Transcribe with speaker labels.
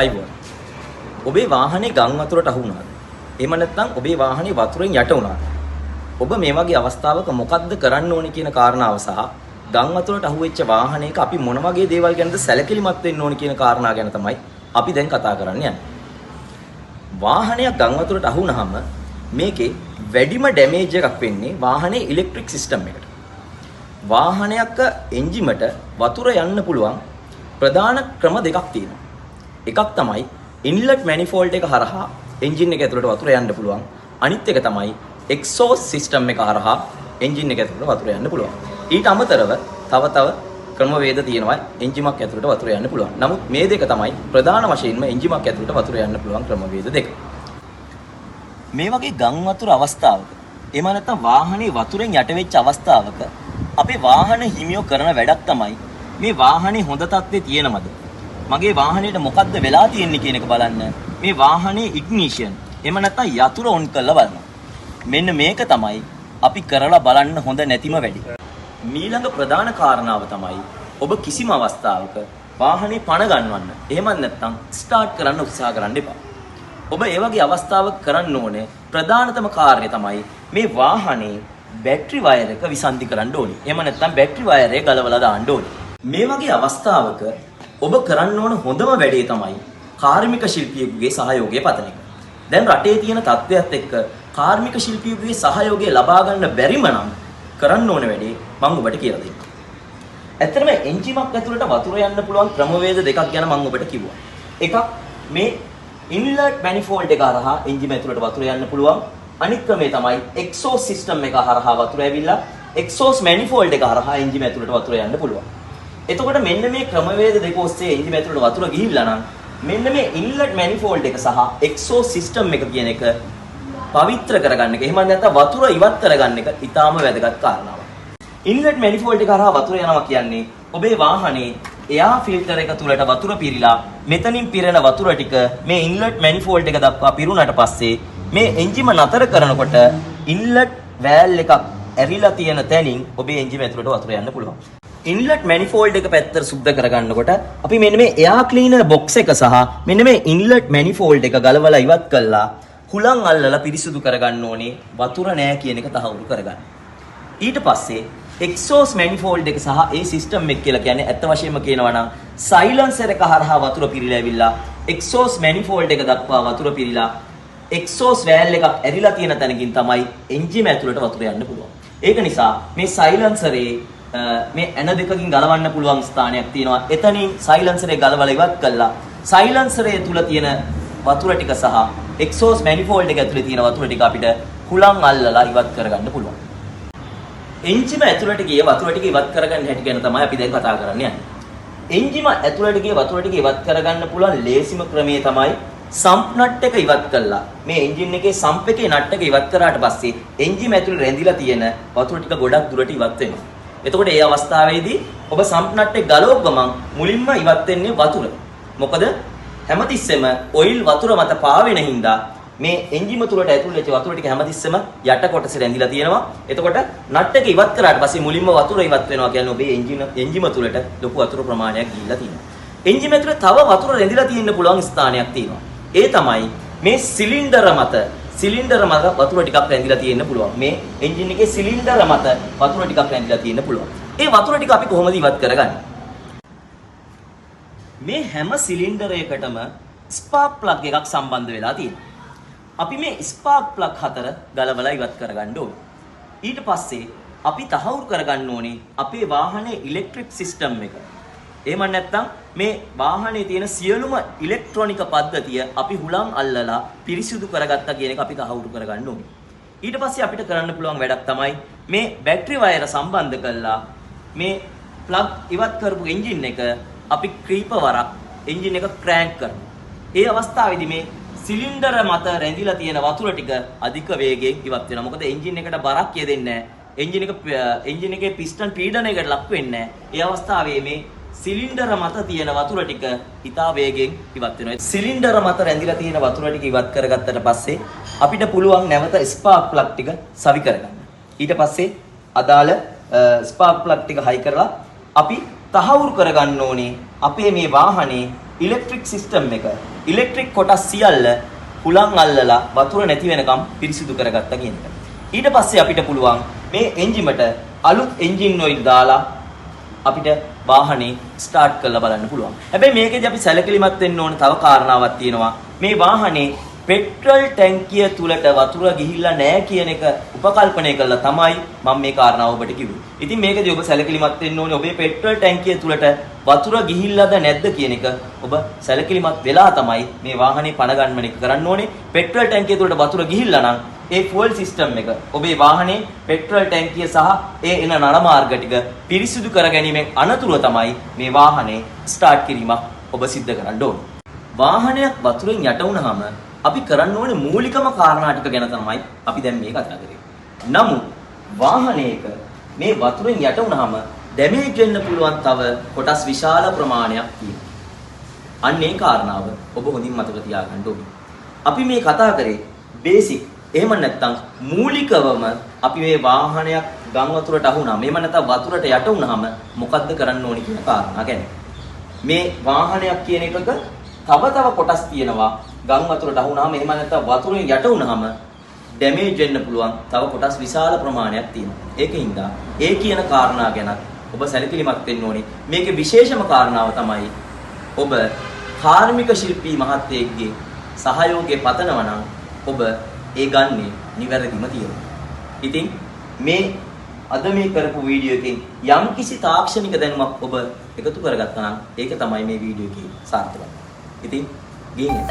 Speaker 1: අයිබෝන්. ඔබේ වාහනේ ගම් වතුරට අහු වුණාද? එහෙම නැත්නම් ඔබේ වාහනේ වතුරෙන් යට වුණාද? ඔබ මේ වගේ අවස්ථාවක මොකද්ද කරන්න ඕනේ කියන කාරණාව සහ ගම් වතුරට අහු වෙච්ච වාහනයක අපි මොන වගේ දේවල් ගැනද සැලකිලිමත් වෙන්න ඕනේ කියන කාරණා ගැන තමයි අපි දැන් කතා කරන්න යන්නේ. වාහනයක් ගම් වතුරට අහු වුණාම මේකේ වැඩිම ඩැමේජ් එකක් වෙන්නේ වාහනේ ඉලෙක්ට්‍රික් සිස්ටම් එකට. වාහනයක එන්ජිමට වතුර යන්න පුළුවන් ප්‍රධාන ක්‍රම දෙකක් තියෙනවා. එකක් තමයි ඉන්ලට් මැනිෆෝල්ඩ් එක හරහා එන්ජින් එක ඇතුළට වතුර යන්න පුළුවන්. අනිත් එක තමයි එක්සෝස් සිස්ටම් එක හරහා එන්ජින් එක ඇතුළට වතුර යන්න පුළුවන්. ඊට අමතරව තව ක්‍රමවේද තියෙනවා එන්ජිමක් ඇතුළට වතුර යන්න පුළුවන්. නමුත් මේ දෙක තමයි ප්‍රධාන වශයෙන්ම එන්ජිමක් ඇතුළට වතුර යන්න පුළුවන් ක්‍රමවේද දෙක. මේ වගේ ගම් වතුර අවස්ථාවක එහෙම නැත්නම් වාහනේ වතුරෙන් යට වෙච්ච අවස්ථාවක අපේ වාහන හිමියෝ කරන වැඩක් තමයි මේ වාහනේ හොඳ තත්ත්වයේ තියෙනවද? මගේ වාහනේට මොකද්ද වෙලා තියෙන්නේ කියන එක බලන්න. මේ වාහනේ ඉග්නිෂන් එහෙම නැත්නම් යතුර ඔන් කරලා බලනවා. මෙන්න මේක තමයි අපි කරලා බලන්න හොඳ නැතිම වැඩි. ඊළඟ ප්‍රධාන කාරණාව තමයි ඔබ කිසිම අවස්ථාවක වාහනේ පණ ගන්නවන්න. එහෙමත් නැත්නම් ස්ටාර්ට් කරන්න උත්සාහ කරන්න එපා. ඔබ ඒ වගේ අවස්ථාවක කරන්න ඕනේ ප්‍රධානතම කාර්යය තමයි මේ වාහනේ බැටරි වයර් එක විසන්ධි කරන්න ඕනේ. එහෙම නැත්නම් බැටරි වයර් එක ගලවලා දාන්න ඕනේ. මේ වගේ අවස්ථාවක ඔබ කරන්න ඕන හොඳම වැඩේ තමයි කාර්මික ශිල්පියෙකුගේ සහයෝගය පතන එක. දැන් රටේ තියෙන තත්ත්වයක් එක්ක කාර්මික ශිල්පියෙකුගේ සහයෝගය ලබා ගන්න බැරිම නම් කරන්න ඕන වැඩේ මම ඔබට කියලා දෙන්නම්. ඇත්තටම එන්ජිමක් ඇතුළට වතුර යන්න පුළුවන් ක්‍රමවේද දෙකක් ගැන මම ඔබට කිව්වා. එකක් මේ ඉන්ලට් මැනිෆෝල්ඩ් එක හරහා එන්ජිම ඇතුළට වතුර යන්න පුළුවන්. අනිත් ක්‍රමය තමයි එක්සෝස් සිස්ටම් එක හරහා වතුර ඇවිල්ලා එක්සෝස් මැනිෆෝල්ඩ් එක හරහා එන්ජිම ඇතුළට වතුර යන්න පුළුවන්. එතකොට මෙන්න මේ ක්‍රමවේද දෙක ඔස්සේ එන්ජිම ඇතුළට වතුර ගිහිල්ලා නම් මෙන්න මේ ඉන්ලට් මැනිෆෝල්ඩ් එක සහ එක්සෝස් සිස්ටම් එක කියන එක පවිත්‍ර කරගන්න එක. එහෙම නැත්නම් වතුර ඉවත් කරගන්න එක ඊටාම වැදගත් කාරණාවක්. ඉන්ලට් මැනිෆෝල්ඩ් එක හරහා වතුර යනවා කියන්නේ ඔබේ වාහනේ එයා ෆිල්ටර් එක තුලට වතුර පිරීලා මෙතනින් පිරෙන වතුර ටික මේ ඉන්ලට් මැනිෆෝල්ඩ් එක දක්වා පිරුණාට පස්සේ මේ එන්ජිම නතර කරනකොට ඉන්ලට් වෑල් එකක් ඇරිලා තියෙන තැනින් ඔබේ එන්ජිම ඇතුලට වතුර යන්න පුළුවන්. ඉන්ලට් මැනිෆෝල්ඩ් එක පැත්තට සුද්ධ කරගන්නකොට අපි මෙන්න මේ එයා ක්ලීනර් බොක්ස් එක සහ මෙන්න මේ ඉන්ලට් මැනිෆෝල්ඩ් එක ගලවලා ඉවත් කළා හුලං අල්ලලා පිරිසිදු කරගන්න ඕනේ වතුර නෑ කියන එක තහවුරු කරගන්න. ඊට පස්සේ එක්සෝස් මැනිෆෝල්ඩ් එක සහ ඒ සිස්ටම් එක කියලා කියන්නේ ඇත්ත වශයෙන්ම කියනවා නම් සයිලන්සර් එක හරහා වතුර පිරීලා ඇවිල්ලා එක්සෝස් මැනිෆෝල්ඩ් එක දක්වා වතුර පිරීලා එක්සෝස් වෑල් එකක් ඇරිලා තියෙන තැනකින් තමයි එන්ජිම ඇතුළට වතුර යන්න පුළුවන්. ඒක නිසා මේ සයිලන්සරේ මේ ඇන දෙකකින් ගලවන්න පුළුවන් ස්ථානයක් තියෙනවා. එතනින් සයිලන්සරේ ගලවලා ඉවත් කළා සයිලන්සරේ තුල තියෙන වතුර ටික සහ එක්සෝස් මැනිෆෝල්ඩ් එක ඇතුලේ තියෙන වතුර ටික අපිට හුලං අල්ලලා ඉවත් කරගන්න පුළුවන්. එන්ජිම ඇතුළට ගිය වතුර ටික ඉවත් කරගන්න හැටි ගැන තමයි අපි දැන් කතා කරන්න යන්නේ. එන්ජිම ඇතුළට ගිය වතුර ටික ඉවත් කරගන්න පුළුවන් ලේසිම ක්‍රමය තමයි සම්ප් නට් එක ඉවත් කළා. මේ එන්ජින් එකේ සම්ප් එකේ නට් එක ඉවත් කරාට පස්සේ එන්ජිම ඇතුළේ රැඳිලා තියෙන වතුර ටික ගොඩක් දුරට ඉවත් වෙනවා. එතකොට ඒ අවස්ථාවේදී ඔබ සම්ප් නට් එක ගලවපු ගමන් මුලින්ම ඉවත් වෙන්නේ වතුර. මොකද හැමතිස්සෙම ඔයිල් වතුර මත පාවෙන හින්දා මේ එන්ජිම තුලට ඇතුල් වෙච්ච වතුර ටික හැමතිස්සෙම යට කොටසේ රැඳිලා තියෙනවා. එතකොට නට් එක ඉවත් කරාට පස්සේ මුලින්ම වතුර ඉවත් වෙනවා කියන්නේ ඔබේ එන්ජිම තුලට ලොකු වතුර ප්‍රමාණයක් ගිහිල්ලා තියෙනවා. එන්ජිම ඇතුලේ තව වතුර රැඳිලා තියෙන්න පුළුවන් ස්ථානයක් තියෙනවා. ඒ තමයි මේ සිලින්ඩර මත වතුර ටිකක් රැඳිලා තියෙන්න පුළුවන්. මේ එන්ජින් එකේ සිලින්ඩර මත වතුර ටිකක් රැඳිලා තියෙන්න පුළුවන්. ඒ වතුර ටික අපි කොහොමද ඉවත් කරගන්නේ? මේ හැම සිලින්ඩරයකටම ස්පාර්ක් ප්ලග් එකක් සම්බන්ධ වෙලා තියෙනවා. අපි මේ ස්පාර්ක් ප්ලග් 4 ගලවලා ඉවත් කරගන්න ඕනේ. ඊට පස්සේ අපි තහවුරු කරගන්න ඕනේ අපේ වාහනේ ඉලෙක්ට්‍රික් සිස්ටම් එක. එහෙම නැත්නම් මේ වාහනේ තියෙන සියලුම ඉලෙක්ට්‍රොනික පද්ධතිය අපි හුලං අල්ලලා පිරිසිදු කරගත්තා කියන එක අපි තහවුරු කරගන්න ඕනේ. ඊට පස්සේ අපිට කරන්න පුළුවන් වැඩක් තමයි මේ බැටරි වයර සම්බන්ධ කරලා මේ ප්ලග් ඉවත් කරපු එන්ජින් එක අපි ක්‍රීප වරක් එන්ජින් එක ක්‍රෑන්ක් කරනවා. ඒ අවස්ථාවේදී මේ සිලින්ඩර මත රැඳිලා තියෙන වතුර ටික අධික වේගයෙන් ඉවත් වෙනවා. මොකද එන්ජින් එකට බරක් යෙදෙන්නේ නැහැ. එන්ජින් එකේ පිස්ටන් පීඩනයකට ලක් වෙන්නේ නැහැ. ඒ අවස්ථාවේ මේ සිලින්ඩර මත තියෙන වතුර ටික ඉතා වේගෙන් ඉවත් වෙනවා. සිලින්ඩර මත රැඳිලා තියෙන වතුර ටික ඉවත් කරගත්තට පස්සේ අපිට පුළුවන් නැවත ස්පාර්ක් ප්ලග් ටික සවි කරගන්න. ඊට පස්සේ අදාළ ස්පාර්ක් ප්ලග් ටික හයි කරලා අපි තහවුරු කරගන්න ඕනේ අපේ මේ වාහනේ ඉලෙක්ට්‍රික් සිස්ටම් එක ඉලෙක්ට්‍රික් කොටස් සියල්ල හුලං අල්ලලා වතුර නැති වෙනකම් පිරිසිදු කරගත්තා කියන එක. ඊට පස්සේ අපිට පුළුවන් මේ එන්ජිමට අලුත් එන්ජින් ඔයිල් දාලා අපිට වාහනේ ස්ටාර්ට් කරලා බලන්න පුළුවන්. හැබැයි මේකෙදි අපි සැලකිලිමත් වෙන්න ඕන තව කාරණාවක් තියෙනවා. මේ වාහනේ පෙට්‍රල් ටැංකිය තුලට වතුර ගිහිල්ලා නැහැ කියන එක උපකල්පනය කළා තමයි මම මේ කාරණාව ඔබට කිව්වේ. ඉතින් මේකදී ඔබ සැලකිලිමත් වෙන්න ඕනේ ඔබේ පෙට්‍රල් ටැංකිය තුලට වතුර ගිහිල්ලාද නැද්ද කියන එක ඔබ සැලකිලිමත් වෙලා තමයි මේ වාහනේ පණ ගන්නම එක කරන්න ඕනේ. පෙට්‍රල් ටැංකිය තුලට වතුර ගිහිල්ලා නම් ඒ ෆුවල් සිස්ටම් එක ඔබේ වාහනේ පෙට්‍රල් ටැංකිය සහ ඒ එන නල මාර්ග ටික පිරිසිදු කර ගැනීමෙන් අනතුරුව තමයි මේ වාහනේ ස්ටාර්ට් කිරීමක් ඔබ සිද්ධ කරන්න ඕනේ. වාහනයක් වතුරෙන් යට වුණාම අපි කරන්න ඕනේ මූලිකම කාරණා ටික ගැන තමයි අපි දැන් මේ කතා කරේ. නමුත් වාහනයක මේ වතුරෙන් යට වුණාම ඩැමේජ් වෙන්න පුළුවන් තව කොටස් විශාල ප්‍රමාණයක් තියෙනවා. අන්න ඒ කාරණාව ඔබ හොඳින් මතක තියාගන්න ඕනේ. අපි මේ කතා කරේ බේසික් එහෙම නැත්නම් මූලිකවම අපි මේ වාහනයක් ගම් වතුරට අහු වුණාම එහෙම නැත්නම් වතුරට යට වුණාම මොකද්ද කරන්න ඕනේ කියන කාරණා ගැන. මේ වාහනයක් කියන එකක තව කොටස් තියෙනවා ගම් වතුරට අහු වුණාම එහෙම නැත්නම් වතුරෙන් යට වුණාම ඩැමේජ් වෙන්න පුළුවන් තව කොටස් විශාල ප්‍රමාණයක් තියෙනවා. ඒකින්ද ඒ කියන කාරණා ගැන ඔබ සැලකිලිමත් වෙන්න ඕනේ. මේකේ විශේෂම කාරණාව තමයි ඔබ කාර්මික ශිල්පී මහත්තයෙක්ගේ සහයෝගය පතනවා නම් ඔබ ඒ ගන්නේ නිවැරදිම තියෙනවා. ඉතින් මේ අද මේ කරපු වීඩියෝ එකෙන් යම්කිසි තාක්ෂණික දැනුමක් ඔබ එකතු කරගත්තා නම් ඒක තමයි මේ වීඩියෝ එකේ සාර්ථකත්වය. ඉතින් ගිහින්